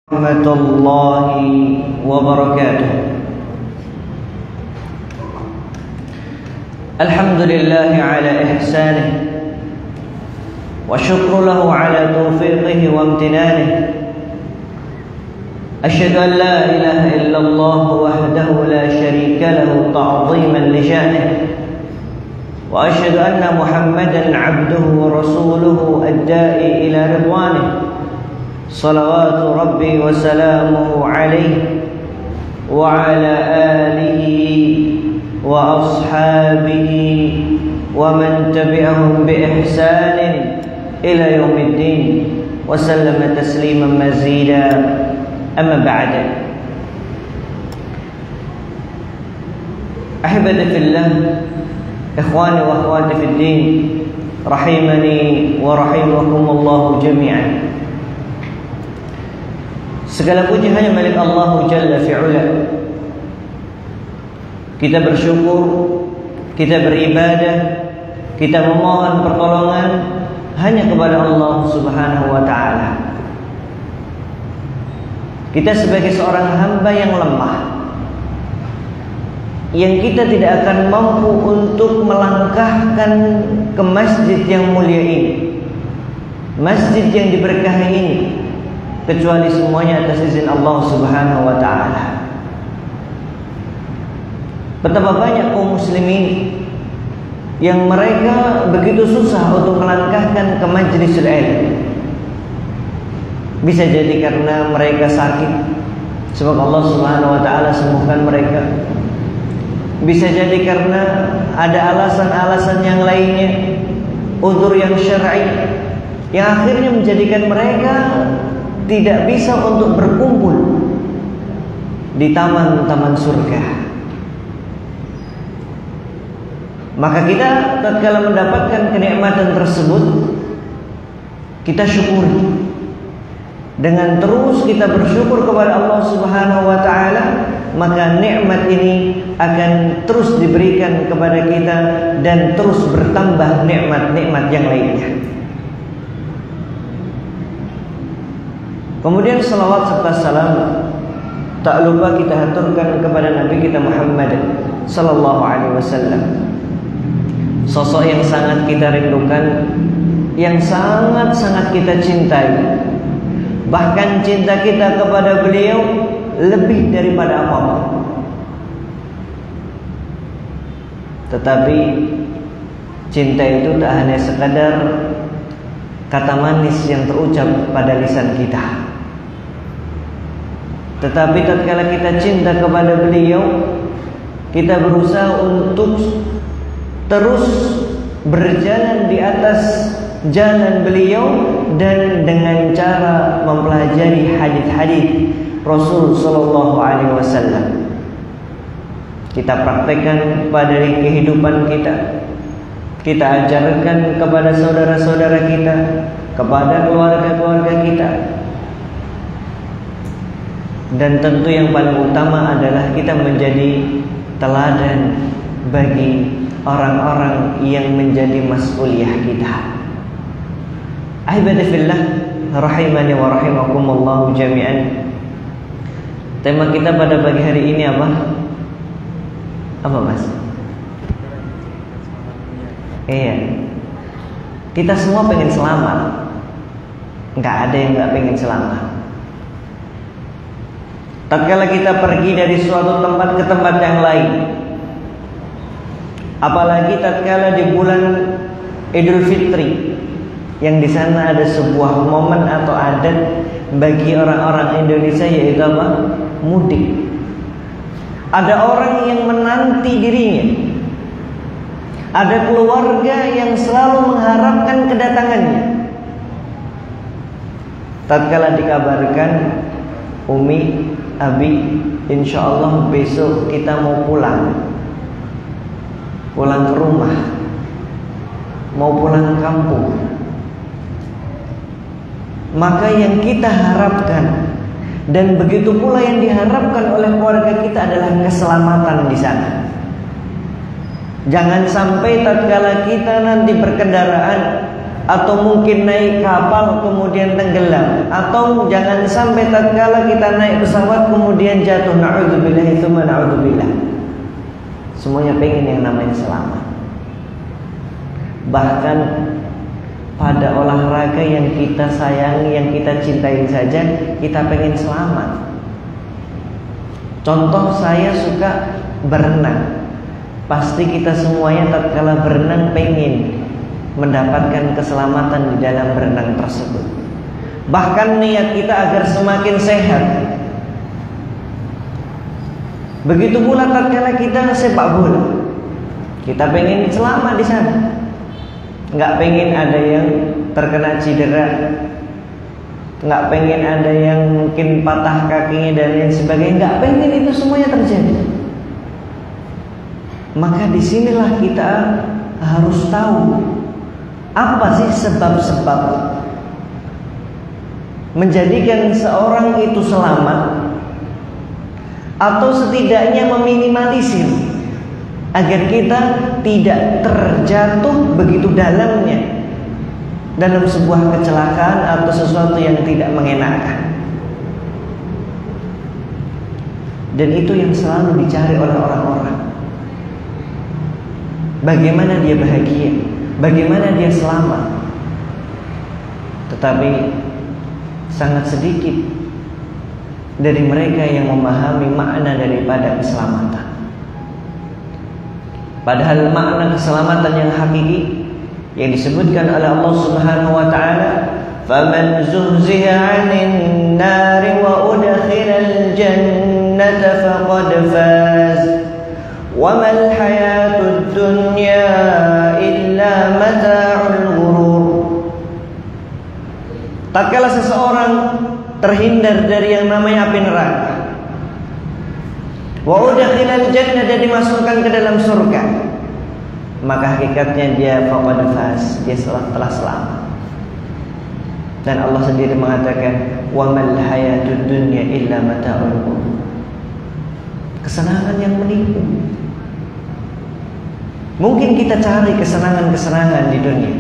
ورحمة الله وبركاته. الحمد لله على إحسانه وشكر له على توفيقه وامتنانه. أشهد أن لا إله إلا الله وحده لا شريك له تعظيما لشأنه، وأشهد أن محمدا عبده ورسوله الداعي إلى رضوانه، صلوات ربي وسلامه عليه وعلى آله وأصحابه ومن تبعهم بإحسان إلى يوم الدين وسلم تسليما مزيدا. أما بعد، أحبتي في الله، إخواني وأخواتي في الدين، رحمني ورحمكم الله جميعا. Segala puji hanya milik Allah Jalla fi'ula. Kita bersyukur, kita beribadah, kita memohon pertolongan hanya kepada Allah Subhanahu wa ta'ala. Kita sebagai seorang hamba yang lemah, yang kita tidak akan mampu untuk melangkahkan ke masjid yang mulia ini, masjid yang diberkahi ini, kecuali semuanya atas izin Allah Subhanahu wa ta'ala. Betapa banyak kaum muslimin yang mereka begitu susah untuk melangkahkan ke majlisul ilm. Bisa jadi karena mereka sakit, sebab Allah Subhanahu wa ta'ala sembuhkan mereka. Bisa jadi karena ada alasan-alasan yang lainnya, uzur yang syar'i, yang akhirnya menjadikan mereka tidak bisa untuk berkumpul di taman-taman surga. Maka kita tatkala mendapatkan kenikmatan tersebut, kita syukuri. Dengan terus kita bersyukur kepada Allah Subhanahu wa ta'ala, maka nikmat ini akan terus diberikan kepada kita dan terus bertambah nikmat-nikmat yang lainnya. Kemudian salawat serta salam tak lupa kita haturkan kepada Nabi kita Muhammad sallallahu alaihi wasallam. Sosok yang sangat kita rindukan, yang sangat-sangat kita cintai. Bahkan cinta kita kepada beliau lebih daripada apapun. Tetapi cinta itu tak hanya sekadar kata manis yang terucap pada lisan kita. Tetapi tatkala kita cinta kepada beliau, kita berusaha untuk terus berjalan di atas jalan beliau dan dengan cara mempelajari hadis-hadis Rasul sallallahu alaihi wasallam. Kita praktekkan pada kehidupan kita. Kita ajarkan kepada saudara-saudara kita, kepada keluarga-keluarga kita. Dan tentu yang paling utama adalah kita menjadi teladan bagi orang-orang yang menjadi mas'uliyah kita. Ahibati fillah, rahimani wa rahimakumullah jami'an. Tema kita pada pagi hari ini apa? Apa Mas? Iya. Kita semua pengen selamat. Enggak ada yang enggak pengen selamat. Tatkala kita pergi dari suatu tempat ke tempat yang lain, apalagi tatkala di bulan Idul Fitri, yang di sana ada sebuah momen atau adat bagi orang-orang Indonesia, yaitu apa? Mudik. Ada orang yang menanti dirinya, ada keluarga yang selalu mengharapkan kedatangannya. Tatkala dikabarkan, Umi, Abi, insya Allah besok kita mau pulang ke rumah, mau pulang kampung. Maka yang kita harapkan, dan begitu pula yang diharapkan oleh keluarga kita, adalah keselamatan di sana. Jangan sampai tatkala kita nanti berkendaraan atau mungkin naik kapal kemudian tenggelam, atau jangan sampai tatkala kita naik pesawat kemudian jatuh, na'udzubillah, itu na'udzubillah. Semuanya pengen yang namanya selamat. Bahkan pada olahraga yang kita sayangi, yang kita cintai saja, kita pengen selamat. Contoh, saya suka berenang. Pasti kita semuanya tatkala berenang pengen mendapatkan keselamatan di dalam berenang tersebut. Bahkan niat kita agar semakin sehat. Begitu pula tatkala kita sepak bola, kita pengen selamat di sana. Nggak pengen ada yang terkena cedera, nggak pengen ada yang mungkin patah kakinya dan lain sebagainya. Nggak pengen itu semuanya terjadi. Maka disinilah kita harus tahu apa sih sebab-sebab menjadikan seorang itu selamat, atau setidaknya meminimalisir agar kita tidak terjatuh begitu dalamnya dalam sebuah kecelakaan atau sesuatu yang tidak mengenakan. Dan itu yang selalu dicari oleh orang-orang. Bagaimana dia bahagia, bagaimana dia selamat. Tetapi sangat sedikit dari mereka yang memahami makna daripada keselamatan. Padahal makna keselamatan yang hakiki yang disebutkan oleh Allah Subhanahu wa taala, "Faman zuhziha 'anil nari wa udkhilal jannata faqad faz. Wa mal hayatud dunya illa mata'ul ghurur." Tatkala seseorang terhindar dari yang namanya api neraka, wa udkhilal jannah, dan dimasukkan ke dalam surga, maka hakikatnya dia faqad faz, dia telah selamat. Dan Allah sendiri mengatakan, wa mal hayatud dunya illa mata'ul ghurur. Kesenangan yang menipu. Mungkin kita cari kesenangan-kesenangan di dunia,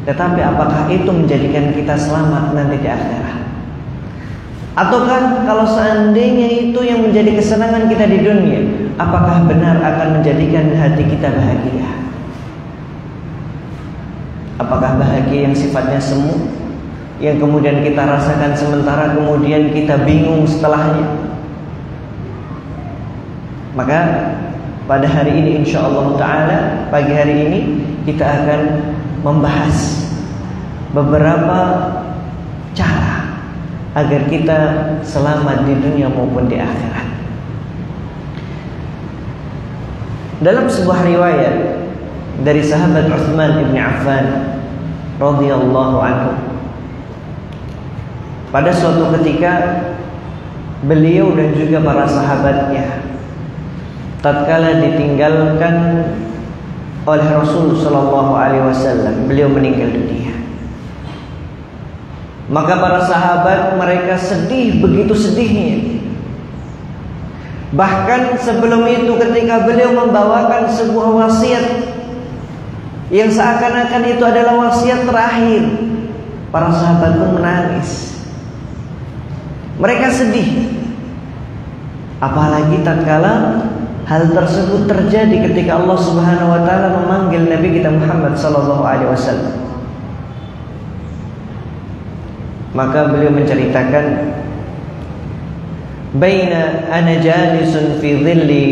tetapi apakah itu menjadikan kita selamat nanti di akhirat? Ataukah kalau seandainya itu yang menjadi kesenangan kita di dunia, apakah benar akan menjadikan hati kita bahagia? Apakah bahagia yang sifatnya semu, yang kemudian kita rasakan sementara kemudian kita bingung setelahnya? Maka pada hari ini insyaallah ta'ala, pagi hari ini kita akan membahas beberapa cara agar kita selamat di dunia maupun di akhirat. Dalam sebuah riwayat dari sahabat Utsman bin Affan radhiyallahu anhu, pada suatu ketika beliau dan juga para sahabatnya tatkala ditinggalkan oleh Rasul sallallahu alaihi wasallam, beliau meninggal dunia. Maka para sahabat mereka sedih, begitu sedihnya. Bahkan sebelum itu ketika beliau membawakan sebuah wasiat yang seakan-akan itu adalah wasiat terakhir, para sahabat pun menangis. Mereka sedih. Apalagi tatkala hal tersebut terjadi ketika Allah Subhanahu wa taala memanggil Nabi kita Muhammad sallallahu alaihi wasallam. Maka beliau menceritakan, "Baina ana jalisun fi dhilli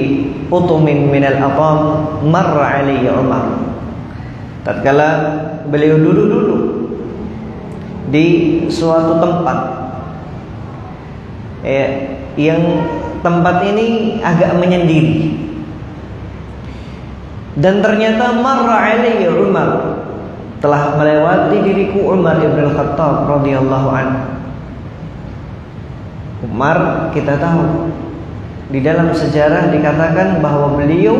utumin min al-atam marra alayya Umar." Tatkala beliau duduk di suatu tempat, yang tempat ini agak menyendiri, dan ternyata marra alayya Umar, telah melewati diriku Umar ibn Khattab radhiyallahu anhu. Umar, kita tahu di dalam sejarah dikatakan bahwa beliau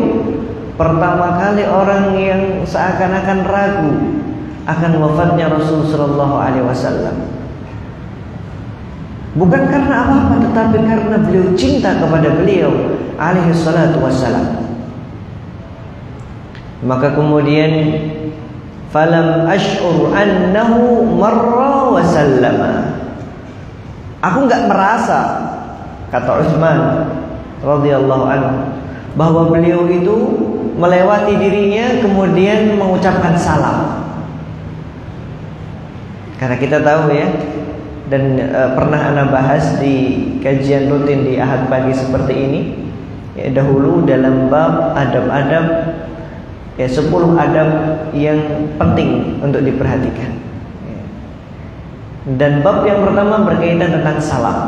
pertama kali orang yang seakan-akan ragu akan wafatnya Rasul sallallahu alaihi wasallam. Bukan karena apa-apa, tetapi karena beliau cinta kepada beliau alaihi salatu wassalam. Maka kemudian falam ash'ur annahu marra wa sallama. Aku enggak merasa, kata Utsman radhiyallahu anhu, bahwa beliau itu melewati dirinya kemudian mengucapkan salam. Karena kita tahu ya, dan pernah ana bahas di kajian rutin di Ahad pagi seperti ini ya, dahulu dalam bab adab-adab ya, 10 adab yang penting untuk diperhatikan. Dan bab yang pertama berkaitan tentang salam,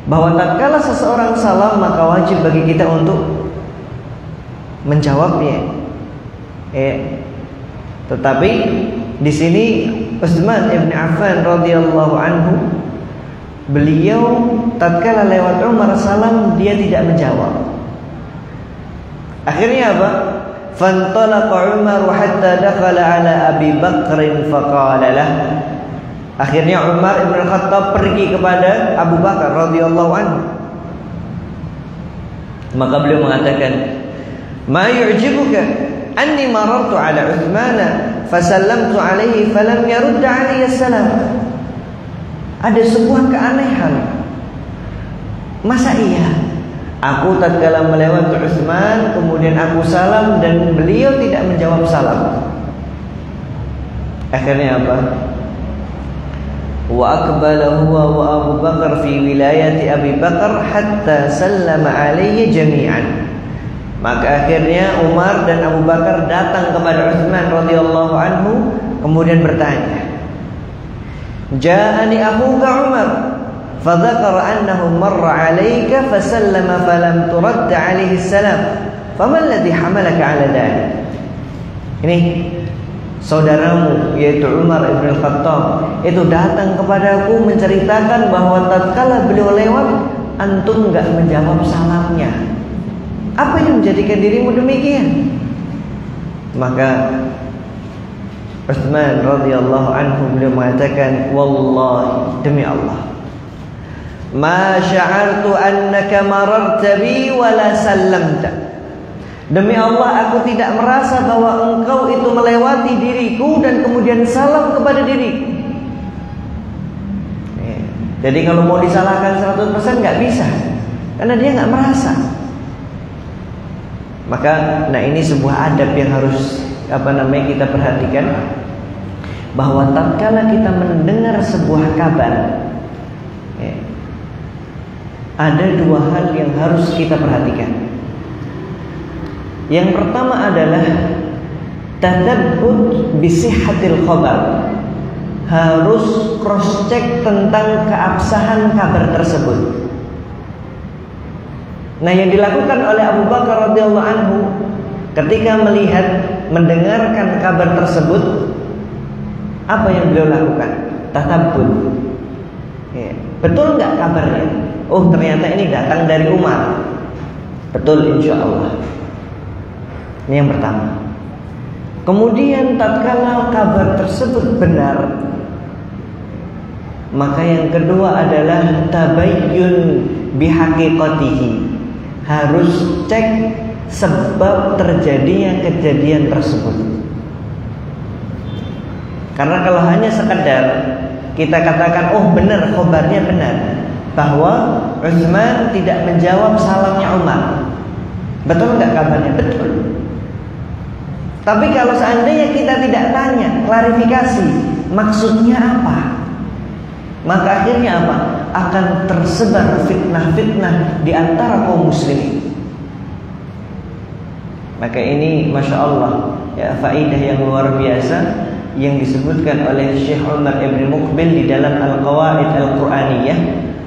bahwa tatkala seseorang salam maka wajib bagi kita untuk menjawabnya. Tetapi di sini Utsman ibn Affan radhiyallahu anhu, beliau tatkala lewat Umar salam dia tidak menjawab. Akhirnya apa? Fantalaqa Umar hatta dakhala ala Abi Bakr faqala lah. Akhirnya Umar ibn Khattab pergi kepada Abu Bakar radhiyallahu anhu. Maka beliau mengatakan, "Ma yu'jibuka anni marartu ala Utsman fasallamtu alaihi falam yarud alayhi salam." Ada sebuah keanehan. Masa iya aku tatkala melewati Utsman kemudian aku salam dan beliau tidak menjawab salam? Akhirnya apa? Wa aqbala huwa wa Abu Bakar fi wilayati Abi Bakar hatta sallama alaihi jami'an. Maka akhirnya Umar dan Abu Bakar datang kepada Utsman radhiyallahu anhu kemudian bertanya, "Ja'ani akhuka Umar fadzakara annahu marra 'alaika fasallama falam turadd 'alaihi salam. Fama alladhi hamalaka 'ala dhalik?" Ini saudaramu yaitu Umar ibn Khattab itu datang kepadaku menceritakan bahwa tatkala beliau lewat antum enggak menjawab salamnya. Apa yang menjadikan dirimu demikian? Maka Utsman radhiyallahu anhu beliau mengatakan, "Wallahi, demi Allah, ma sya'artu annaka mararta bi wa la sallamta." Demi Allah, aku tidak merasa bahwa engkau itu melewati diriku dan kemudian salam kepada diriku. Jadi kalau mau disalahkan 100% nggak bisa, karena dia nggak merasa. Maka, nah ini sebuah adab yang harus kita perhatikan, bahwa tatkala kita mendengar sebuah kabar, ada dua hal yang harus kita perhatikan. Yang pertama adalah tadabbut bisihhatil khabar. Harus cross check tentang keabsahan kabar tersebut. Nah, yang dilakukan oleh Abu Bakar radhiyallahu anhu ketika mendengarkan kabar tersebut, apa yang beliau lakukan? Tadabbut. Betul nggak kabarnya? Oh, ternyata ini datang dari Umar. Betul, insya Allah. Ini yang pertama. Kemudian tatkala kabar tersebut benar, maka yang kedua adalah tabayyun bihaqiqatihi. Harus cek sebab terjadinya kejadian tersebut. Karena kalau hanya sekedar kita katakan, oh benar, khabarnya benar, bahwa Utsman tidak menjawab salamnya Umar. Betul nggak kabarnya? Betul. Tapi kalau seandainya kita tidak tanya, klarifikasi, maksudnya apa? Maka akhirnya apa? Akan tersebar fitnah-fitnah di antara kaum muslimin. Maka ini Masya Allah ya, faidah yang luar biasa yang disebutkan oleh Syekh Umar Ibn Muqbil di dalam Al-Qawaid Al-Quraniyah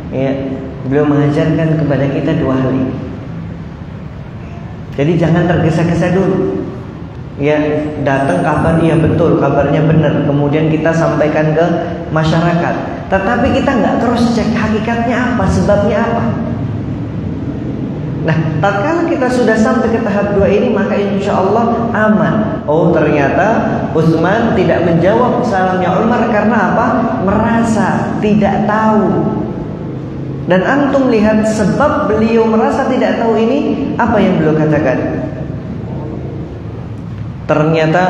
ya, beliau mengajarkan kepada kita dua hal ini. Jadi jangan tergesa-gesa dulu. Ya, datang kabar, iya betul, kabarnya benar, kemudian kita sampaikan ke masyarakat. Tetapi kita nggak cross check hakikatnya apa, sebabnya apa. Nah, tatkala kita sudah sampai ke tahap 2 ini, maka insya Allah aman. Oh, ternyata Utsman tidak menjawab salamnya Umar karena apa? Merasa tidak tahu. Dan antum lihat sebab beliau merasa tidak tahu ini, apa yang beliau katakan? Ternyata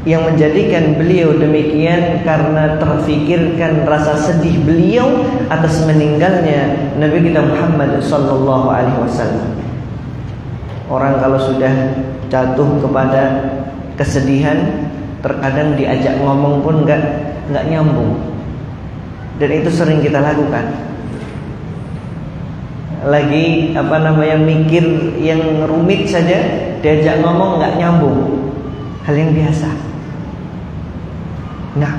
yang menjadikan beliau demikian karena terfikirkan rasa sedih beliau atas meninggalnya Nabi kita Muhammad sallallahu alaihi wasallam. Orang kalau sudah jatuh kepada kesedihan, terkadang diajak ngomong pun nggak nyambung. Dan itu sering kita lakukan. Lagi mikir yang rumit saja, diajak ngomong nggak nyambung. Hal yang biasa. Nah,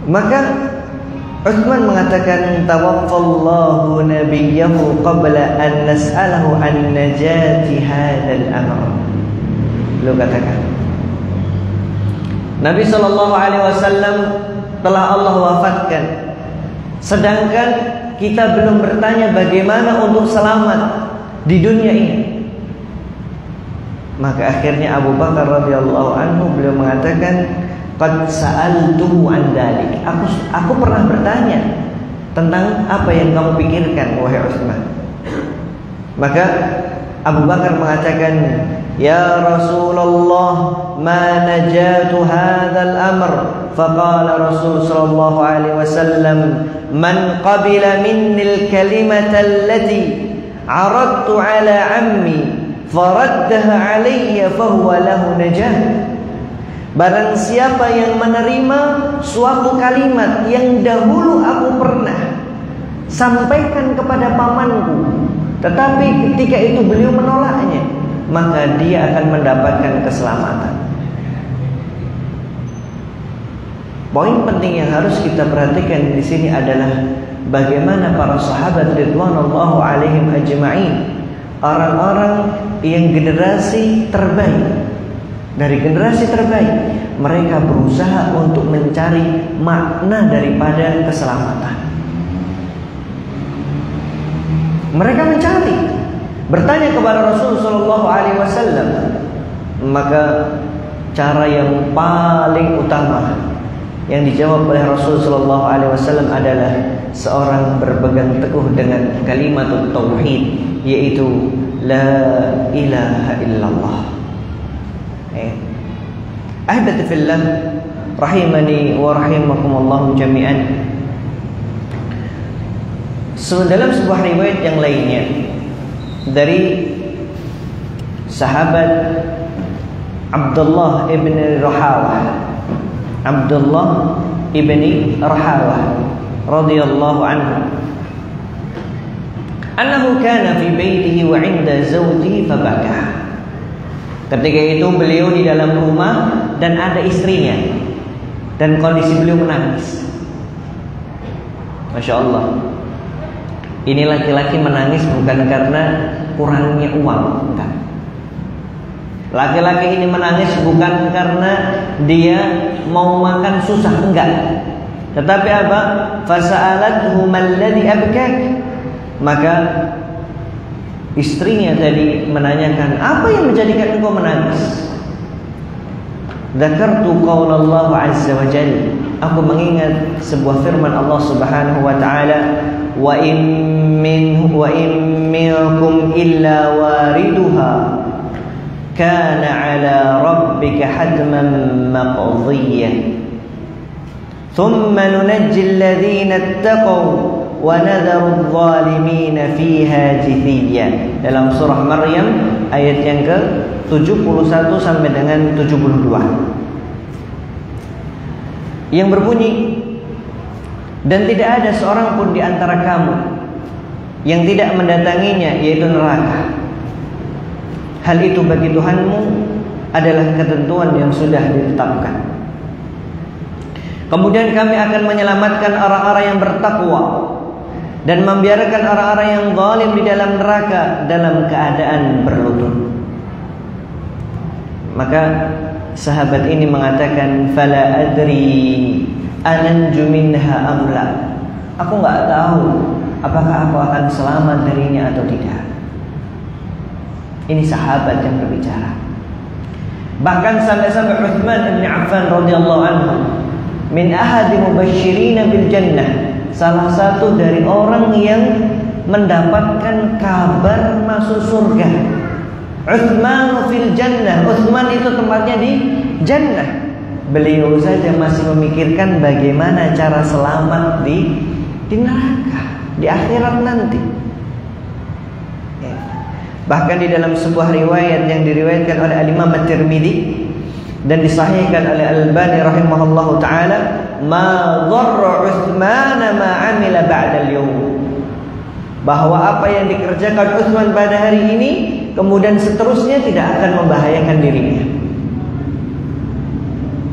maka Utsman mengatakan tawaffallahu nabiyyahu qabla an nas'alahu an najati hadzal amr. Beliau katakan Nabi sallallahu alaihi wasallam telah Allah wafatkan, sedangkan kita belum bertanya bagaimana untuk selamat di dunia ini. Maka akhirnya Abu Bakar radhiyallahu anhu beliau mengatakan, qad sa'altuhu an dzalik. Aku pernah bertanya tentang apa yang kamu pikirkan wahai Utsman. Maka Abu Bakar mengatakan, ya Rasulullah, ma najatu hadzal amr. Faqala Rasul sallallahu alaihi wasallam, man qabila minni al-kalimata allati aradtu ala ammi faraddaha alayya fahuwa lahu najah. Barang siapa yang menerima suatu kalimat yang dahulu aku pernah sampaikan kepada pamanku, tetapi ketika itu beliau menolaknya, maka dia akan mendapatkan keselamatan. Poin penting yang harus kita perhatikan di sini adalah bagaimana para sahabat ridwanullahu alaihim ajma'in, orang-orang yang generasi terbaik, dari generasi terbaik, mereka berusaha untuk mencari makna daripada keselamatan. Mereka mencari, bertanya kepada Rasul sallallahu alaihi wasallam. Maka cara yang paling utama yang dijawab oleh Rasul sallallahu alaihi wasallam adalah seorang berpegang teguh dengan kalimat tauhid, yaitu la ilaha illallah. Ahibati fillah rahimani wa rahimakumullah jami'an. Dalam sebuah riwayat yang lainnya dari sahabat Abdullah ibn Rahawah, Abdullah ibn Rahawah radhiyallahu anhu, annahu kana fi baitihi wa 'inda zawjihi fabaka. Ketika itu beliau di dalam rumah dan ada istrinya, dan kondisi beliau menangis. Masya Allah. Ini laki-laki menangis bukan karena kurangnya uang, enggak. Laki-laki ini menangis bukan karena dia mau makan susah, enggak. Tetapi apa? Fasa'alathu malladhi abkak. Maka istrinya tadi menanyakan, apa yang menjadikan engkau menangis? Dzakartu qaulallah azza wa jalla. Aku mengingat sebuah firman Allah Subhanahu wa taala, wa in minkum illa wariduha kana ala rabbika hatman maqdiyyan thumma nunajji alladhina ittaqaw wa nadharu adh-dhalimina fiha jithiyya. Dalam surah Maryam ayat yang ke-71 sampai dengan 72, yang berbunyi, dan tidak ada seorang pun di antara kamu yang tidak mendatanginya, yaitu neraka. Hal itu bagi Tuhanmu adalah ketentuan yang sudah ditetapkan. Kemudian kami akan menyelamatkan orang-orang yang bertakwa dan membiarkan orang-orang yang zalim di dalam neraka dalam keadaan berlutut. Maka sahabat ini mengatakan, fala adri ananju minha amla. Aku enggak tahu apakah aku akan selamat darinya atau tidak. Ini sahabat yang berbicara. Bahkan sampai-sampai Utsman bin Affan radhiyallahu anhu, min ahadi mubasysyirin bil jannah, salah satu dari orang yang mendapatkan kabar masuk surga. Utsman fil jannah. Utsman itu tempatnya di jannah. Beliau saja masih memikirkan bagaimana cara selamat di neraka, di akhirat nanti. Bahkan di dalam sebuah riwayat yang diriwayatkan oleh Al-Imam At-Tirmidzi dan disahihkan oleh Al-Albani rahimahullahu taala, ma dharra Utsman ma amila ba'da al-yawm, bahwa apa yang dikerjakan Utsman pada hari ini kemudian seterusnya tidak akan membahayakan dirinya.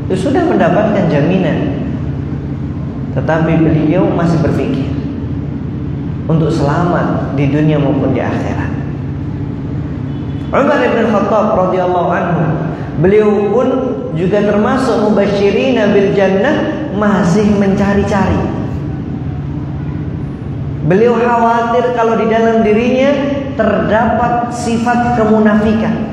Itu sudah mendapatkan jaminan, tetapi beliau masih berpikir untuk selamat di dunia maupun di akhirat. Umar bin Khattab radhiyallahu anhu, beliau pun juga termasuk mubasyirina bil jannah, masih mencari-cari. Beliau khawatir kalau di dalam dirinya terdapat sifat kemunafikan.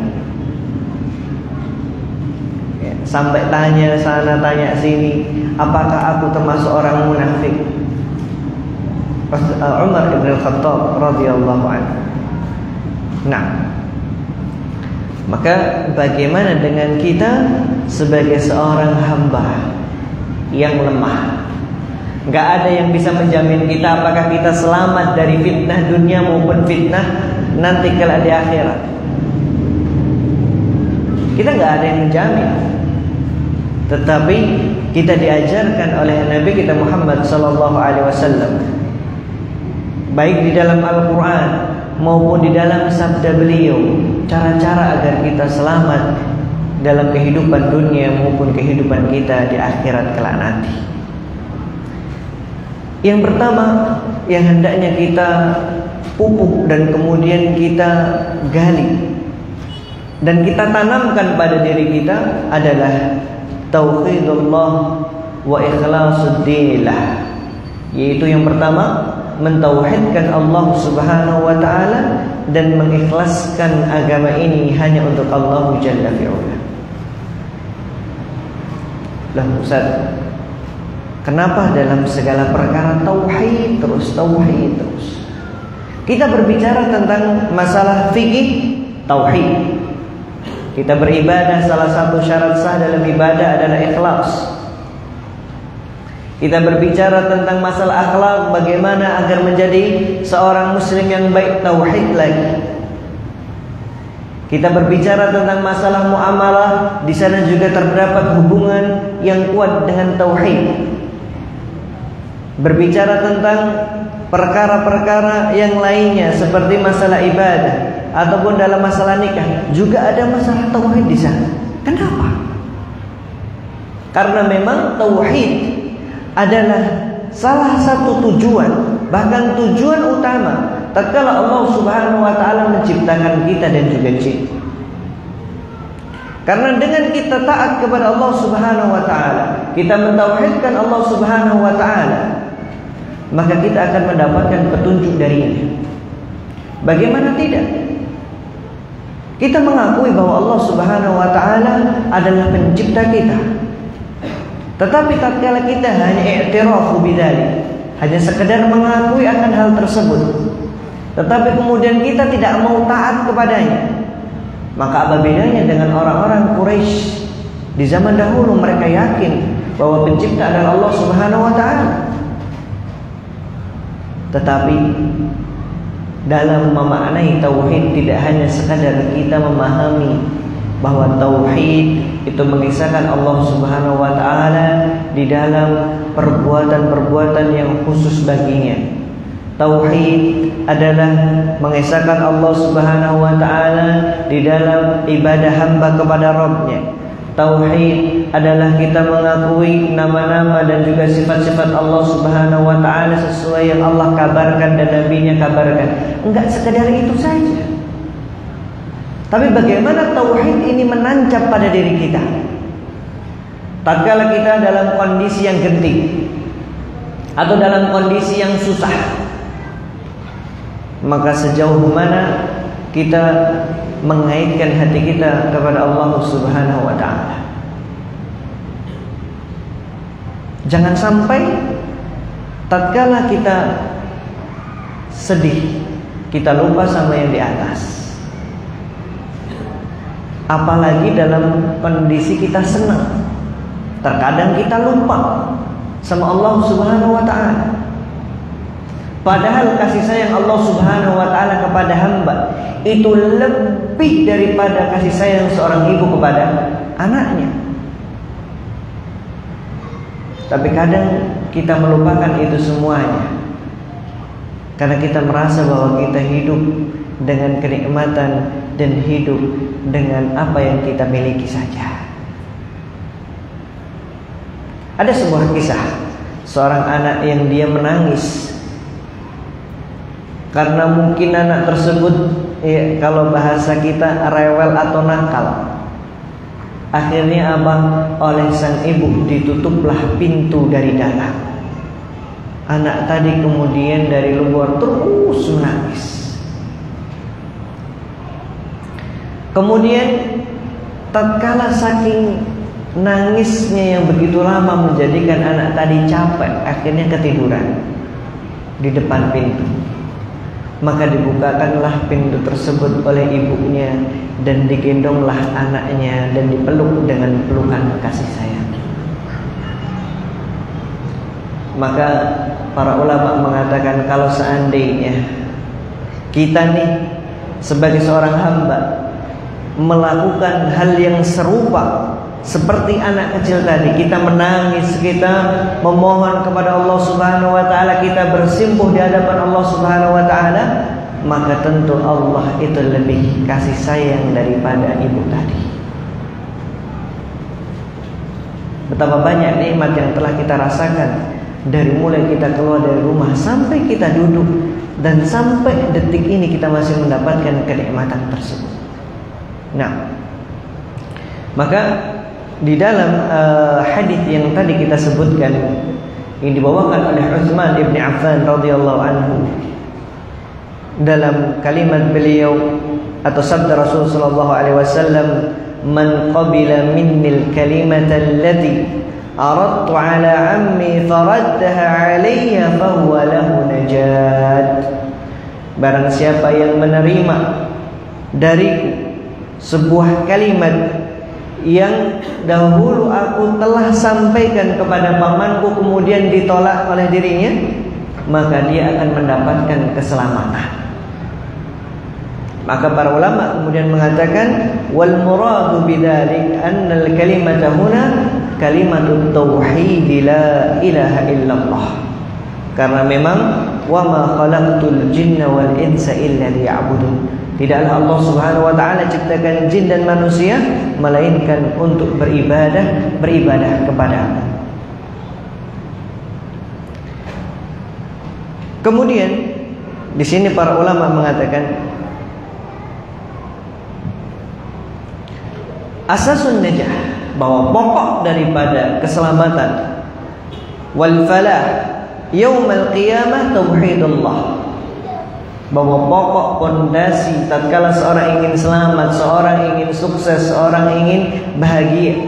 Sampai tanya sana tanya sini, apakah aku termasuk orang munafik? Umar bin Khattab radhiyallahu anhu. Nah, maka bagaimana dengan kita sebagai seorang hamba yang lemah? Gak ada yang bisa menjamin kita apakah kita selamat dari fitnah dunia maupun fitnah nanti kelak di akhirat. Kita gak ada yang menjamin. Tetapi kita diajarkan oleh Nabi kita Muhammad SAW, baik di dalam Al-Quran maupun di dalam sabda beliau, cara-cara agar kita selamat dalam kehidupan dunia maupun kehidupan kita di akhirat kelak nanti. Yang pertama yang hendaknya kita pupuk dan kemudian kita gali dan kita tanamkan pada diri kita adalah tauhidullah wa ikhlasuddinillah, yaitu yang pertama mentauhidkan Allah Subhanahu wa taala dan mengikhlaskan agama ini hanya untuk Allah Jalla fi'ala. Lah Ustaz, kenapa dalam segala perkara tauhid terus? Kita berbicara tentang masalah fikih tauhid. Kita beribadah, salah satu syarat sah dalam ibadah adalah ikhlas. Kita berbicara tentang masalah akhlak, bagaimana agar menjadi seorang muslim yang baik, tauhid lagi. Kita berbicara tentang masalah muamalah, di sana juga terdapat hubungan yang kuat dengan tauhid. Berbicara tentang perkara-perkara yang lainnya seperti masalah ibadah ataupun dalam masalah nikah, juga ada masalah tauhid di sana. Kenapa? Karena memang tauhid adalah salah satu tujuan, bahkan tujuan utama tatkala Allah Subhanahu wa taala menciptakan kita dan juga jin. Karena dengan kita taat kepada Allah Subhanahu wa taala, kita mentauhidkan Allah Subhanahu wa taala, maka kita akan mendapatkan petunjuk darinya. Bagaimana tidak? Kita mengakui bahwa Allah Subhanahu wa taala adalah pencipta kita. Tetapi tatkala kita hanya i'tirafu bidzalik, hanya sekedar mengakui akan hal tersebut, tetapi kemudian kita tidak mau taat kepadanya, maka apa bedanya dengan orang-orang Quraisy di zaman dahulu? Mereka yakin bahwa pencipta adalah Allah Subhanahu wa taala. Tetapi dalam memaknai tauhid tidak hanya sekadar kita memahami bahwa tauhid itu mengisahkan Allah Subhanahu wa taala di dalam perbuatan-perbuatan yang khusus baginya. Tauhid adalah mengisahkan Allah Subhanahu wa taala di dalam ibadah hamba kepada Rabb-Nya. Tauhid adalah kita mengakui nama-nama dan juga sifat-sifat Allah Subhanahu wa taala sesuai yang Allah kabarkan dan Nabi-Nya kabarkan. Enggak sekedar itu saja. Tapi bagaimana tauhid ini menancap pada diri kita? Tatkala kita dalam kondisi yang genting atau dalam kondisi yang susah, maka sejauh mana kita mengaitkan hati kita kepada Allah Subhanahu wa taala. Jangan sampai tatkala kita sedih, kita lupa sama yang di atas. apalagi dalam kondisi kita senang. Terkadang kita lupa sama Allah Subhanahu wa ta'ala. Padahal kasih sayang Allah Subhanahu wa ta'ala kepada hamba itu lebih daripada kasih sayang seorang ibu kepada anaknya. Tapi kadang kita melupakan itu semuanya karena kita merasa bahwa kita hidup dengan kenikmatan dan hidup dengan apa yang kita miliki saja. Ada sebuah kisah seorang anak yang dia menangis karena mungkin anak tersebut, ya, kalau bahasa kita rewel atau nakal. Akhirnya oleh sang ibu ditutuplah pintu dari dalam. Anak tadi kemudian dari luar terus menangis. Kemudian tatkala saking nangisnya yang begitu lama menjadikan anak tadi capek, akhirnya ketiduran di depan pintu. Maka dibukakanlah pintu tersebut oleh ibunya dan digendonglah anaknya dan dipeluk dengan pelukan kasih sayang. Maka para ulama mengatakan kalau seandainya kita nih sebagai seorang hamba melakukan hal yang serupa seperti anak kecil tadi, kita menangis, kita memohon kepada Allah Subhanahu wa ta'ala, kita bersimpuh di hadapan Allah Subhanahu wa ta'ala, maka tentu Allah itu lebih kasih sayang daripada ibu tadi. Betapa banyak nikmat yang telah kita rasakan dari mulai kita keluar dari rumah sampai kita duduk, dan sampai detik ini kita masih mendapatkan kenikmatan tersebut. Nah, maka di dalam hadis yang tadi kita sebutkan yang dibawakan oleh Utsman ibn Affan radhiyallahu anhu, dalam kalimat beliau atau sabda Rasul sallallahu alaihi wasallam, "Man qabila minnil kalimata allati aradtu ala ammi faraddaha alayya fahuwa lahu najat." Barang siapa yang menerima dariku sebuah kalimat yang dahulu aku telah sampaikan kepada pamanku kemudian ditolak oleh dirinya, maka dia akan mendapatkan keselamatan. Maka para ulama kemudian mengatakan wal muradu bidzalik annal kalimata huna kalimatut tauhid la ilaha illallah. Karena memang wa ma khalaqtul jinna wal insa illa liya'budun. Tidaklah Allah Subhanahu wa ta'ala ciptakan jin dan manusia melainkan untuk beribadah kepada-Nya. Kemudian di sini para ulama mengatakan asasun najah, bahwa pokok daripada keselamatan wal falah yaumal qiyamah tauhidullah, bahwa pokok pondasi tatkala seorang ingin selamat, seorang ingin sukses, seorang ingin bahagia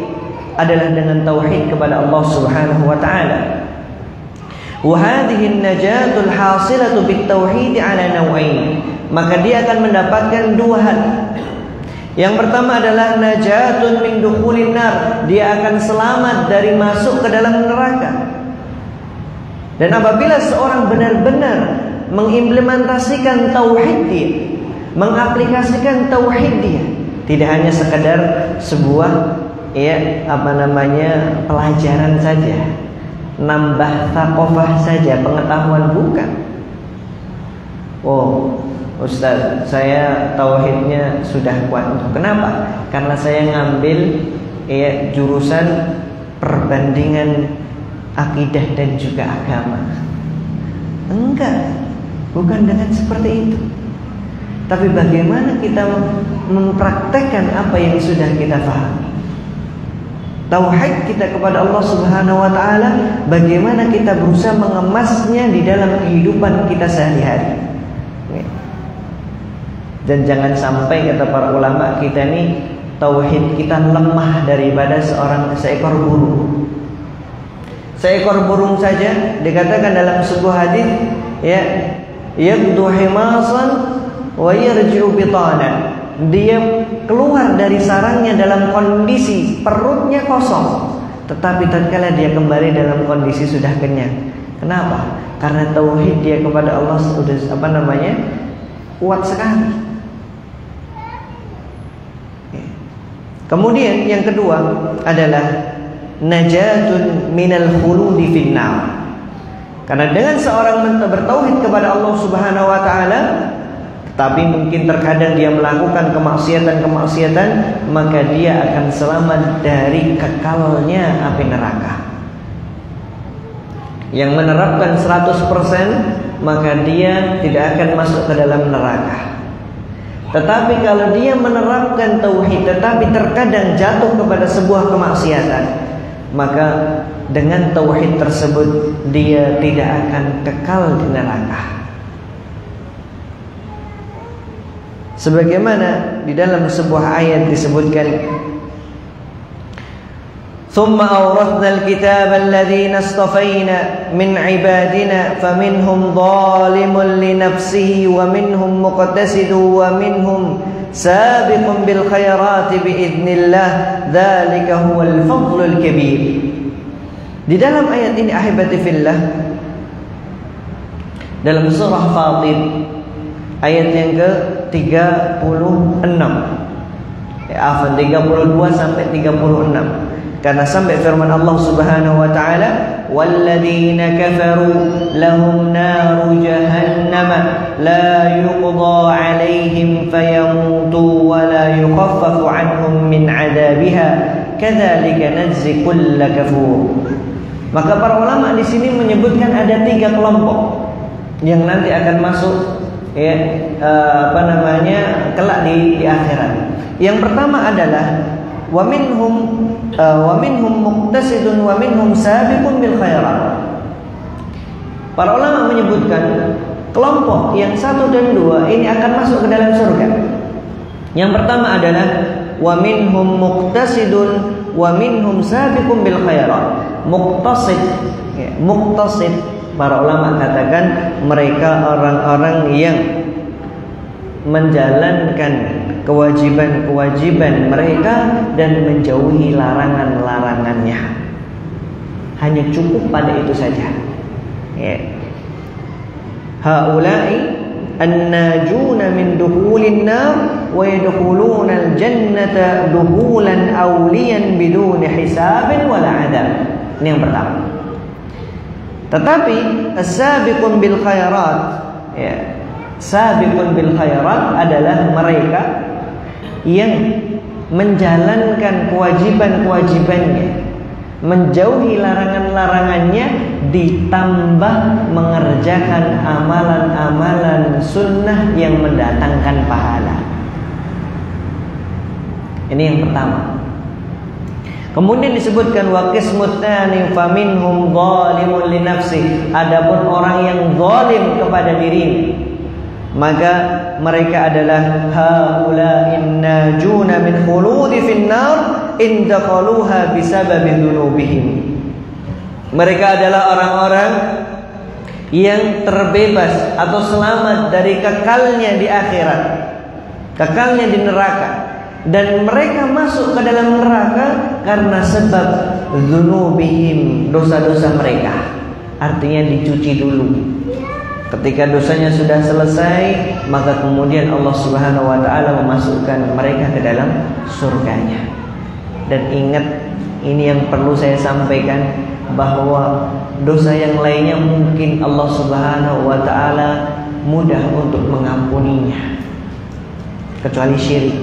adalah dengan tauhid kepada Allah Subhanahu wa taala. Wa hadhihi an-najatul hasilatu bit-tauhid ala naw'ain. Maka dia akan mendapatkan dua hal. Yang pertama adalah najatun min dukhulin nar, dia akan selamat dari masuk ke dalam neraka. Dan apabila seorang benar-benar mengimplementasikan tauhid dia, mengaplikasikan tauhid dia, tidak hanya sekedar sebuah pelajaran saja, nambah thaqafah saja, pengetahuan, bukan. Oh, Ustaz, saya tauhidnya sudah kuat. Kenapa? Karena saya ngambil jurusan perbandingan akidah dan juga agama. Enggak. Bukan dengan seperti itu. Tapi bagaimana kita mempraktekkan apa yang sudah kita pahami. Tauhid kita kepada Allah Subhanahu wa ta'ala, bagaimana kita berusaha mengemasnya di dalam kehidupan kita sehari-hari. Dan jangan sampai, kata para ulama, kita nih tauhid kita lemah daripada seekor burung. Seekor burung saja dikatakan dalam sebuah hadis, yaqdu himasan wa yarji'u bitanan. dia keluar dari sarangnya dalam kondisi perutnya kosong, tetapi tatkala dia kembali dalam kondisi sudah kenyang. Kenapa? Karena tauhid dia kepada Allah sudah kuat sekali. Kemudian yang kedua adalah najatun minal khuludi finnar. Karena dengan seorang bertauhid kepada Allah Subhanahu wa taala, tapi mungkin terkadang dia melakukan kemaksiatan, maka dia akan selamat dari kekalnya api neraka. Yang menerapkan 100%, maka dia tidak akan masuk ke dalam neraka. Tetapi kalau dia menerapkan tauhid tetapi terkadang jatuh kepada sebuah kemaksiatan, maka dengan tauhid tersebut dia tidak akan kekal di neraka. Sebagaimana di dalam sebuah ayat disebutkan, ثم أورثنا الكتاب الذين اصطفينا من عبادنا فمنهم ظالم لنفسه ومنهم مقتصد ومنهم سابق بالخيرات بإذن الله ذلك هو الفضل الكبير. Di dalam ayat ini ahibati fillah, dalam surah Fatir ayat yang ke-36, 32 sampai 36. Karena sampai firman Allah Subhanahu wa taala, walladzina kafaru lahum naru jahannam la yuqda 'alaihim fayamutu wa la yukhaffafu 'anhum min 'adabiha kadzalika najzi kulla kafur. Maka para ulama di sini menyebutkan ada 3 kelompok yang nanti akan masuk kelak di akhirat. Yang pertama adalah wa minhum muqtasidun wa minhum sabiqun bil khairat. Para ulama menyebutkan kelompok yang 1 dan 2 ini akan masuk ke dalam surga. Yang pertama adalah wa minhum muqtasidun wa minhum sabiqun bil khairat. Muqtasid, para ulama katakan mereka orang-orang yang menjalankan kewajiban-kewajiban mereka dan menjauhi larangan-larangannya. Hanya cukup pada itu saja. Haula'i an-najuna min dukhulin nar wa yadkhuluna al-jannata dukhulan awliyan biduni hisabin wala adab. Ini yang pertama. Tetapi as-sabiqun bil khairat, sabiqun bil khairat adalah mereka yang menjalankan kewajiban-kewajibannya, menjauhi larangan-larangannya, ditambah mengerjakan amalan-amalan sunnah yang mendatangkan pahala. Ini yang pertama. Kemudian disebutkan wa qismut tsani faminhum zalimun li nafsi. Adapun orang yang zalim kepada dirinya, maka mereka adalah haula'in najuna min khuludi finnar in dakhaluha bisababi dzunubihim. Mereka adalah orang-orang yang terbebas atau selamat dari kekalnya di akhirat, kekalnya di neraka, dan mereka masuk ke dalam neraka karena sebab dzunubihim, dosa-dosa mereka. Artinya dicuci dulu. Ketika dosanya sudah selesai, maka kemudian Allah Subhanahu wa taala memasukkan mereka ke dalam surganya. Dan ingat, ini yang perlu saya sampaikan, bahwa dosa yang lainnya mungkin Allah Subhanahu wa taala mudah untuk mengampuninya, kecuali syirik.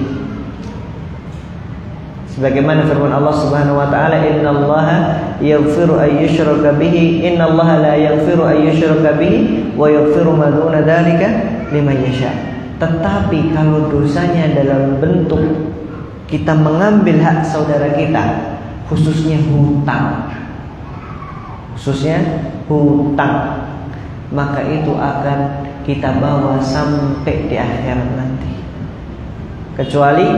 Sebagaimana firman Allah Subhanahu wa taala, innallaha yaghfiru ay yushraka bihi, innallaha la yaghfiru ay yushraka bihi wa yaghfiru ma duna dzalika liman yasha. Tetapi kalau dosanya dalam bentuk kita mengambil hak saudara kita, khususnya hutang, maka itu akan kita bawa sampai di akhirat nanti. Kecuali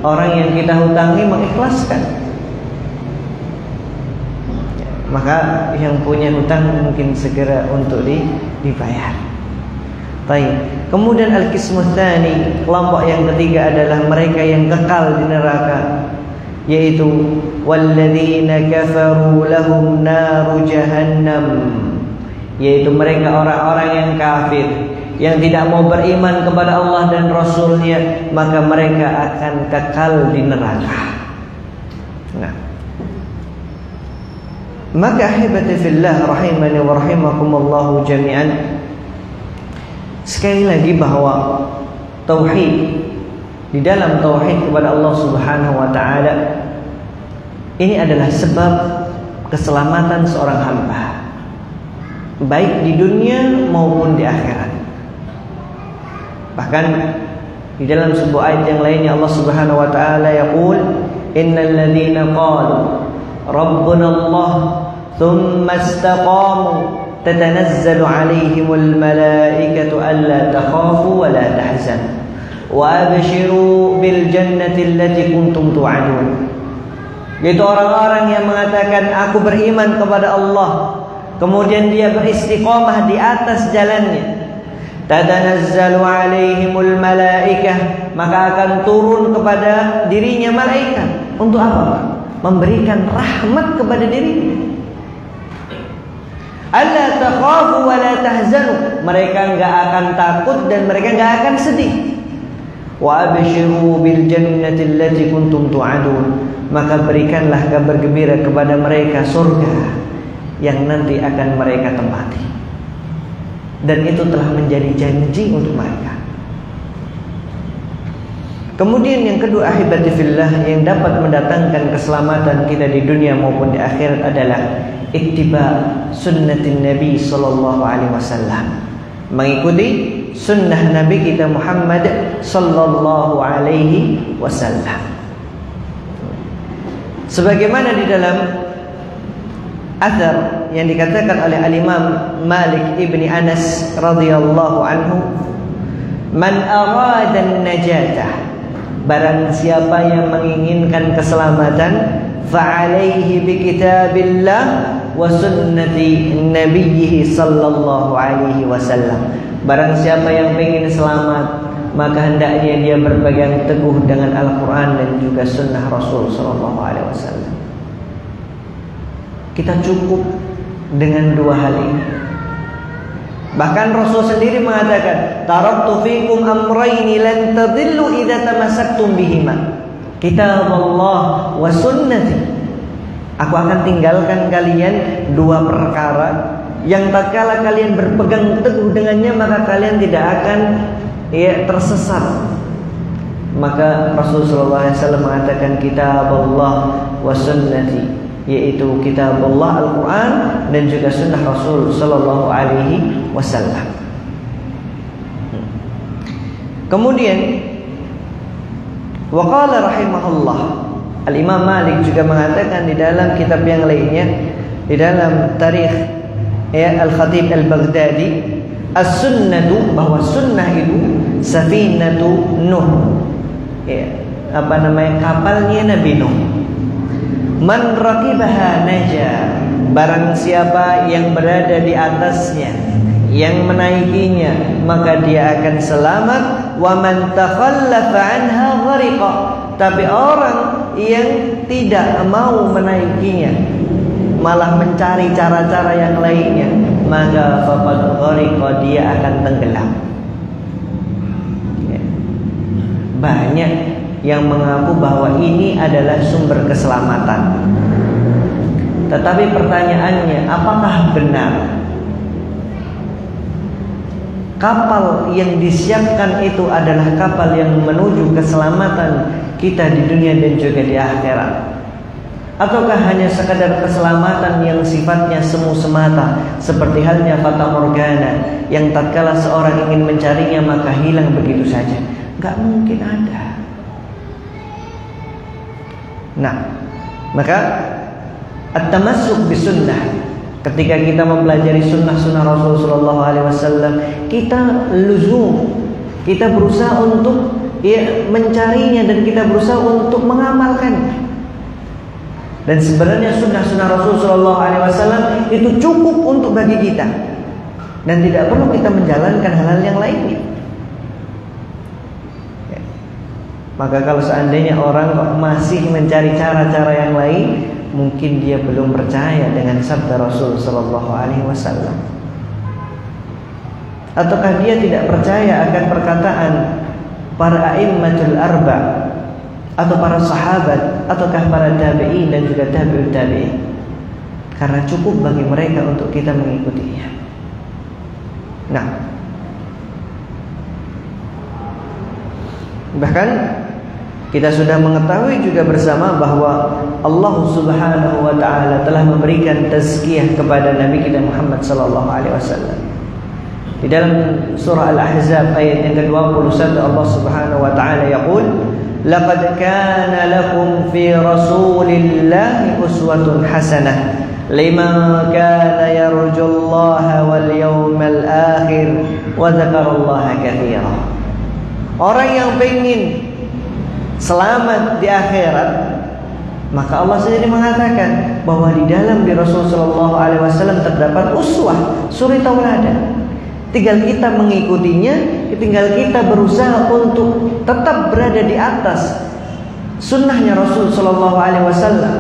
orang yang kita hutangi mengikhlaskan, maka yang punya hutang mungkin segera untuk dibayar. Baik. Kemudian al-qismu tsani, kelompok yang ketiga adalah mereka yang kekal di neraka, yaitu walladzina kafaru lahum naru jahannam, yaitu mereka orang-orang yang kafir, yang tidak mau beriman kepada Allah dan Rasulnya, maka mereka akan kekal di neraka. Nah, maka ahibati fillah rahimani wa rahimakumullahu jami'an, sekali lagi bahwa tauhid, di dalam tauhid kepada Allah Subhanahu wa taala ini adalah sebab keselamatan seorang hamba, baik di dunia maupun di akhirat. Bahkan di dalam sebuah ayat yang lainnya Allah Subhanahu wa taala yaqul, innal ladzina qalu rabbuna Allah thumma istaqamu tatanazzalu alaihimul malaikatu alla takhafu wa la tahzanu wa abshiru bil jannati allati kuntum tu'adun. Yaitu orang-orang yang mengatakan aku beriman kepada Allah, kemudian dia beristiqamah di atas jalannya. Tatanazzalu alaihimul malaikah, maka akan turun kepada dirinya malaikat. Untuk apa? Memberikan rahmat kepada dirinya. Alla takhafu wa la tahzanu, mereka enggak akan takut dan mereka enggak akan sedih. Wa abshiru bil jannati allati kuntum tu'adun, maka berikanlah kabar gembira kepada mereka surga yang nanti akan mereka tempati, dan itu telah menjadi janji untuk mereka. Kemudian yang kedua ahibati fillah, yang dapat mendatangkan keselamatan kita di dunia maupun di akhirat adalah ittiba sunnatin Nabi sallallahu alaihi wasallam, mengikuti sunnah Nabi kita Muhammad sallallahu alaihi wasallam. Sebagaimana di dalam athar yang dikatakan oleh al-Imam Malik ibni Anas radhiyallahu anhu, man arada an-najatah, barang siapa yang menginginkan keselamatan, fa'alaihi bi kitabillah wa sunnati nabiyhi sallallahu alaihi wasallam. Barang siapa yang ingin selamat, maka hendaknya dia berpegang teguh dengan Al-Quran dan juga sunnah Rasul sallallahu alaihi wasallam. Kita cukup dengan dua hal ini. Bahkan Rasul sendiri mengatakan, taraktu fikum amrayni lan tadillu idza tamassaktum bihima, kitab Allah wa sunnati. Aku akan tinggalkan kalian dua perkara yang tatkala kalian berpegang teguh dengannya, maka kalian tidak akan tersesat. Maka Rasulullah SAW mengatakan kitab Allah wa sunnati, yaitu kitab Allah Al-Quran dan juga sunnah Rasul Sallallahu Alaihi Wasallam. Kemudian waqala rahimahullah, Al-Imam Malik juga mengatakan di dalam kitab yang lainnya, di dalam tarikh Al-Khatib Al-Baghdadi, as-sunnatu, bahwa sunnah itu safinatu Nuh, kapalnya Nabi Nuh. Man raqibaha naja, barang siapa yang berada di atasnya, yang menaikinya, maka dia akan selamat. Wa man takhallafa anha ghariqa, tapi orang yang tidak mau menaikinya, malah mencari cara-cara yang lainnya, maka faqad ghariqa, dia akan tenggelam. Banyak yang mengaku bahwa ini adalah sumber keselamatan. Tetapi pertanyaannya, apakah benar kapal yang disiapkan itu adalah kapal yang menuju keselamatan kita di dunia dan juga di akhirat? Ataukah hanya sekadar keselamatan yang sifatnya semu semata, seperti halnya fata morgana, yang tatkala seorang ingin mencarinya maka hilang begitu saja? Gak mungkin ada. Nah, maka at-tamassuk bisunnah, ketika kita mempelajari sunnah-sunnah Rasulullah SAW, kita luzum, kita berusaha untuk mencarinya dan kita berusaha untuk mengamalkannya. Dan sebenarnya sunnah-sunnah Rasulullah SAW itu cukup untuk bagi kita. dan tidak perlu kita menjalankan hal-hal yang lainnya. Maka kalau seandainya orang kok masih mencari cara-cara yang lain, mungkin dia belum percaya dengan sabda Rasul sallallahu alaihi wasallam. Ataukah dia tidak percaya akan perkataan para a'immatul arba, atau para sahabat, ataukah para tabi'in dan juga tabi'ut tabi'in? Karena cukup bagi mereka untuk kita mengikutinya. Nah, bahkan kita sudah mengetahui juga bersama bahwa Allah Subhanahu wa taala telah memberikan tazkiyah kepada Nabi kita Muhammad sallallahu alaihi wasallam. Di dalam surah Al-Ahzab ayat yang ke-21 Allah Subhanahu wa taala yaqul, "Laqad kana lakum fi Rasulillahi uswatun hasanah liman kana yarjullaha wal yawmal akhir wa dzakarallaha katsira." Orang yang ingin selamat di akhirat, maka Allah sendiri mengatakan bahwa di dalam di Rasul sallallahu alaihi wasallam terdapat uswah, suri tauladan. Tinggal kita mengikutinya, tinggal kita berusaha untuk tetap berada di atas sunnahnya Rasul sallallahu alaihi wasallam.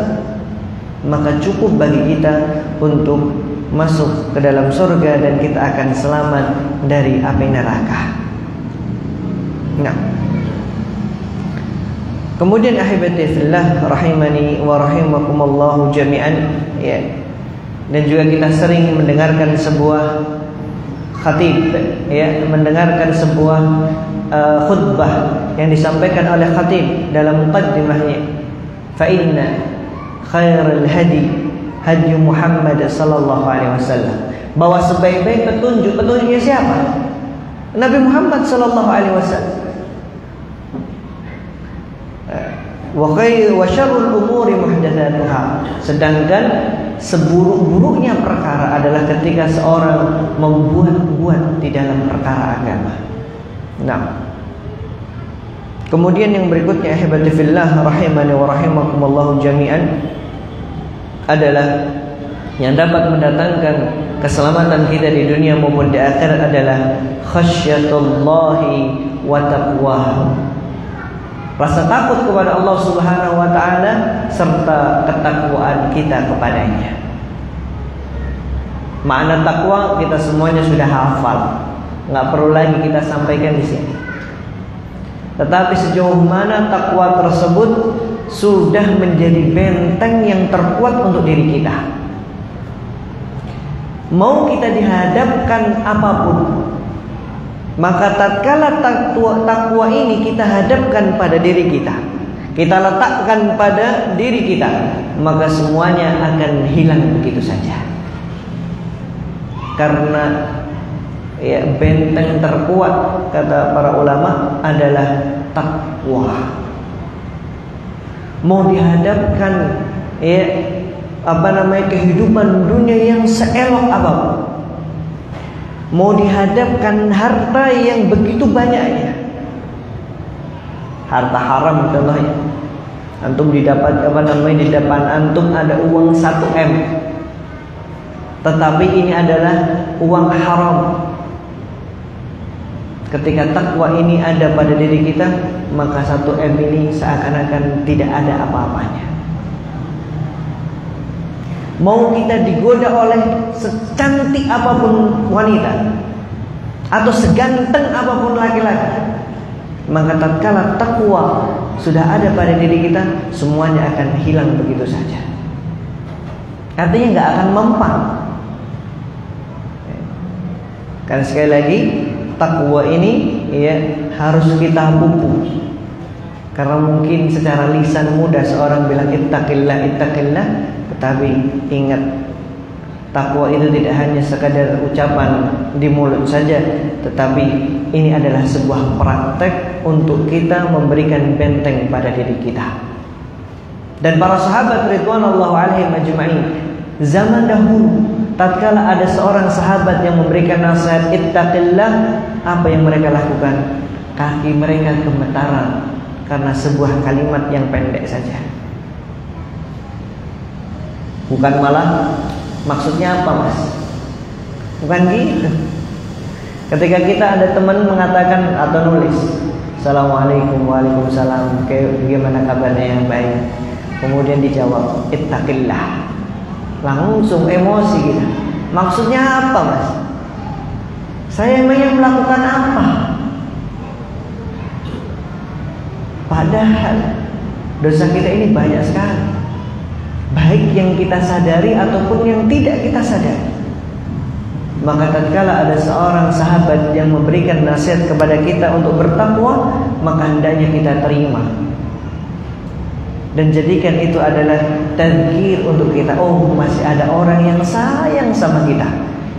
Maka cukup bagi kita untuk masuk ke dalam surga dan kita akan selamat dari api neraka. Nah, kemudian ahibati fillah rahimani wa rahimakumullah jami'an, ya. Dan juga kita sering mendengarkan sebuah khatib, ya, mendengarkan sebuah khutbah yang disampaikan oleh khatib dalam muqaddimahnya, fa inna khairal hadi hadi Muhammad sallallahu alaihi wasallam, bahwa sebaik-baik petunjuknya siapa? Nabi Muhammad sallallahu alaihi wasallam. Wa syarrul umuri muhdatsatuha, sedangkan seburuk-buruknya perkara adalah ketika seorang membuat-buat di dalam perkara agama. Nah, kemudian yang berikutnya ahibati fillah rahimani wa rahimakumullah jami'an adalah yang dapat mendatangkan keselamatan kita di dunia maupun di akhirat adalah khasyatullahi wa taqwahu, rasa takut kepada Allah Subhanahu wa taala serta ketakwaan kita kepadanya. Makna takwa kita semuanya sudah hafal, nggak perlu lagi kita sampaikan di sini. Tetapi sejauh mana takwa tersebut sudah menjadi benteng yang terkuat untuk diri kita. Mau kita dihadapkan apapun, maka tatkala takwa ini kita hadapkan pada diri kita, kita letakkan pada diri kita, maka semuanya akan hilang begitu saja. Karena ya, benteng terkuat kata para ulama adalah takwa. Mau dihadapkan ya kehidupan dunia yang seelok apapun, mau dihadapkan harta yang begitu banyaknya, harta haram contohnya, antum didapat di depan antum ada uang 1 M, tetapi ini adalah uang haram. Ketika takwa ini ada pada diri kita, maka 1 M ini seakan-akan tidak ada apa-apanya. Mau kita digoda oleh secantik apapun wanita atau seganteng apapun laki-laki, maka tatkala takwa sudah ada pada diri kita, semuanya akan hilang begitu saja. Artinya nggak akan mempan. Karena sekali lagi takwa ini ya harus kita pupuk. Karena mungkin secara lisan mudah seorang bilang ittaqillah, ittaqillah, tetapi ingat, takwa itu tidak hanya sekadar ucapan di mulut saja, tetapi ini adalah sebuah praktek untuk kita memberikan benteng pada diri kita. Dan para sahabat ridwanullah alaihim ajma'in, zaman dahulu tatkala ada seorang sahabat yang memberikan nasihat ittaqillah, apa yang mereka lakukan? Kaki mereka gemetaran karena sebuah kalimat yang pendek saja. Bukan malah maksudnya apa mas? Bukan gitu. Ketika kita ada teman mengatakan atau nulis, Assalamualaikum, waalaikumsalam, bagaimana kabarnya, yang baik. Kemudian dijawab, ittaqillah. Langsung emosi kita. Maksudnya apa, Mas? Saya emangnya melakukan apa? Padahal dosa kita ini banyak sekali, baik yang kita sadari ataupun yang tidak kita sadari. Maka tatkala ada seorang sahabat yang memberikan nasihat kepada kita untuk bertakwa, maka hendaknya kita terima dan jadikan itu adalah tadzkir untuk kita. Oh, masih ada orang yang sayang sama kita,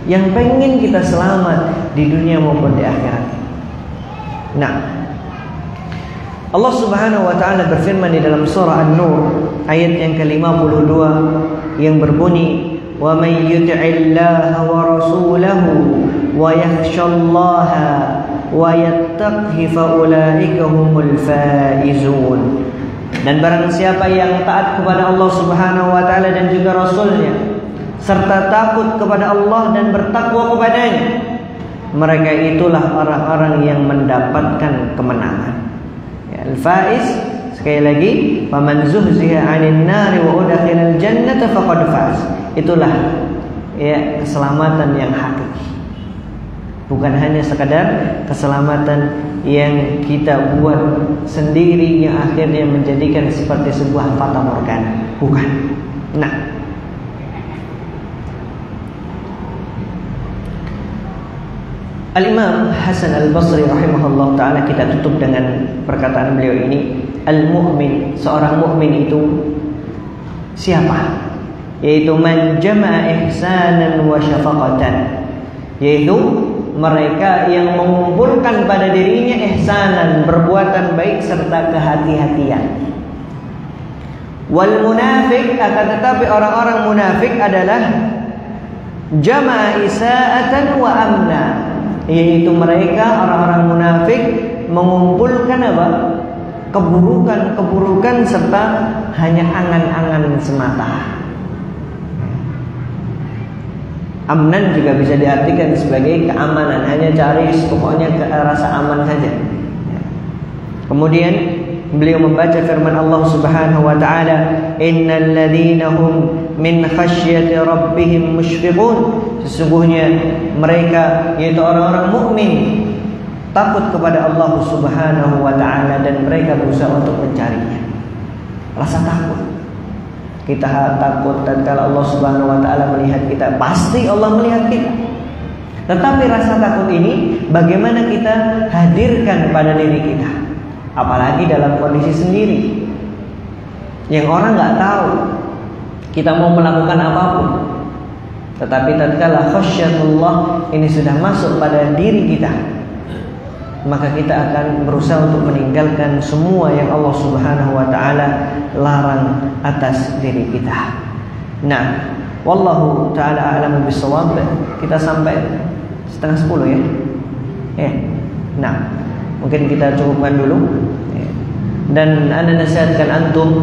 yang pengen kita selamat di dunia maupun di akhirat. Nah, Allah Subhanahu wa taala berfirman di dalam surah An-Nur ayat yang ke-52 yang berbunyi, "Wa may yuti'illaha wa rasulahu wa yakhshallaha wa yattaqhi fa ulaika humul faizun." Dan barang siapa yang taat kepada Allah Subhanahu wa taala dan juga rasulnya, serta takut kepada Allah dan bertakwa kepadanya, mereka itulah orang-orang yang mendapatkan kemenangan. Ya, al-faiz, sekali lagi, faman zuhziha 'anil nari wa udkhilal jannata faqad faz. Itulah ya keselamatan yang hakiki. Bukan hanya sekadar keselamatan yang kita buat sendiri yang akhirnya menjadikan seperti sebuah fata morgana. Bukan. Nah, Al-Imam Hasan Al-Basri rahimahullah ta'ala, kita tutup dengan perkataan beliau ini, al-mu'min, seorang mukmin itu siapa? Yaitu man jama'a ihsanan wa syafaqatan, yaitu mereka yang mengumpulkan pada dirinya ihsanan, perbuatan baik serta kehati-hatian. Wal munafik, akan tetapi orang-orang munafik adalah jama'a isa'atan wa amna, yaitu mereka orang-orang munafik mengumpulkan apa? Keburukan-keburukan serta hanya angan-angan semata. Amnan juga bisa diartikan sebagai keamanan, hanya cari pokoknya rasa aman saja. Kemudian beliau membaca firman Allah Subhanahu wa taala, innal ladzina hum min khasyati rabbihim mushfiqun. Sesungguhnya mereka, yaitu orang-orang mukmin, takut kepada Allah Subhanahu wa taala dan mereka berusaha untuk mencarinya. Rasa takut. Kita takut tatkala Allah Subhanahu wa taala melihat kita, pasti Allah melihat kita. Tetapi rasa takut ini bagaimana kita hadirkan pada diri kita, apalagi dalam kondisi sendiri yang orang nggak tahu kita mau melakukan apapun. Tetapi tatkala khasyatullah ini sudah masuk pada diri kita, maka kita akan berusaha untuk meninggalkan semua yang Allah Subhanahu wa taala larang atas diri kita. Nah, wallahu taala a'lamu bissawab. Kita sampai 9:30 ya. Nah, mungkin kita cukupkan dulu. Dan Anda nasihatkan antum,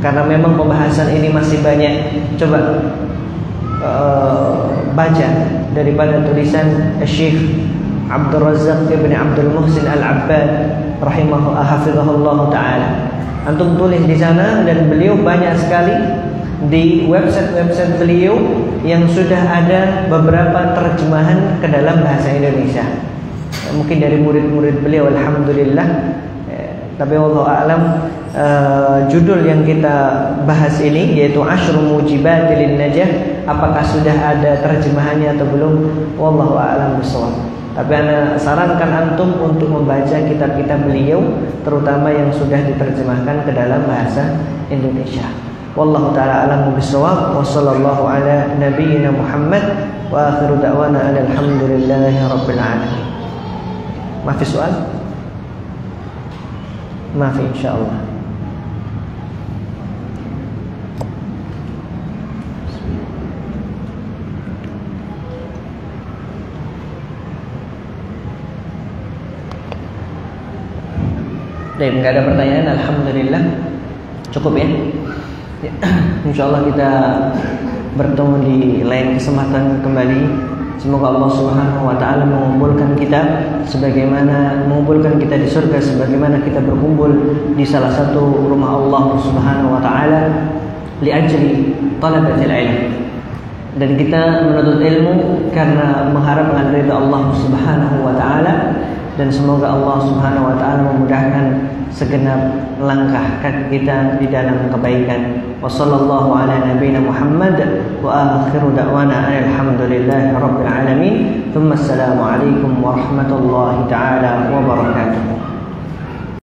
karena memang pembahasan ini masih banyak, coba baca daripada tulisan Syekh Abdul Razak ibn Abdul Muhsin Al-Abbad hafizahullah ta'ala. Antum tulis di sana, dan beliau banyak sekali di website beliau yang sudah ada beberapa terjemahan ke dalam bahasa Indonesia. Mungkin dari murid-murid beliau, alhamdulillah. Tapi wallahu a'lam, judul yang kita bahas ini yaitu Asyru Mujibatil Najah, apakah sudah ada terjemahannya atau belum, wallahu a'lam bishawab. Tapi Anda sarankan antum untuk membaca kitab-kitab beliau, terutama yang sudah diterjemahkan ke dalam bahasa Indonesia. Wallahu ta'ala a'lam bishawab. Wa sallallahu ala nabiyyina Muhammad wa akhiru da'wana alhamdulillahi rabbil alamin. Maaf soal? Maaf insyaallah. Baik, nggak ada pertanyaan, alhamdulillah. Cukup ya. Insyaallah kita bertemu di lain kesempatan kembali. Semoga Allah Subhanahu wa taala mengumpulkan kita di surga sebagaimana kita berkumpul di salah satu rumah Allah Subhanahu wa taala li ajli talabatil ilm. Dan kita menuntut ilmu karena mengharapkan ridha Allah Subhanahu wa taala, dan semoga Allah Subhanahu wa taala memudahkan segenap langkah kaki kita di dalam kebaikan. Wassallallahu ala nabiyyina Muhammad wa akhiru da'wana alhamdulillahi rabbil alamin. Thumma assalamu alaikum warahmatullahi taala wabarakatuh.